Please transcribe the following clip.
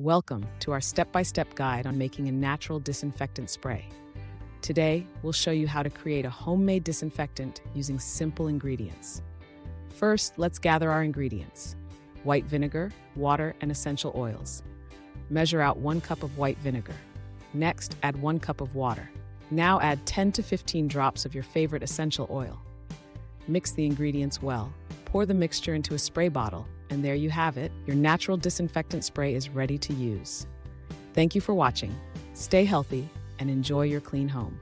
Welcome to our step-by-step guide on making a natural disinfectant spray. Today, we'll show you how to create a homemade disinfectant using simple ingredients. First, let's gather our ingredients. White vinegar, water, and essential oils. Measure out 1 cup of white vinegar. Next, add 1 cup of water. Now add 10 to 15 drops of your favorite essential oil. Mix the ingredients well. Pour the mixture into a spray bottle, and there you have it. Your natural disinfectant spray is ready to use. Thank you for watching. Stay healthy and enjoy your clean home.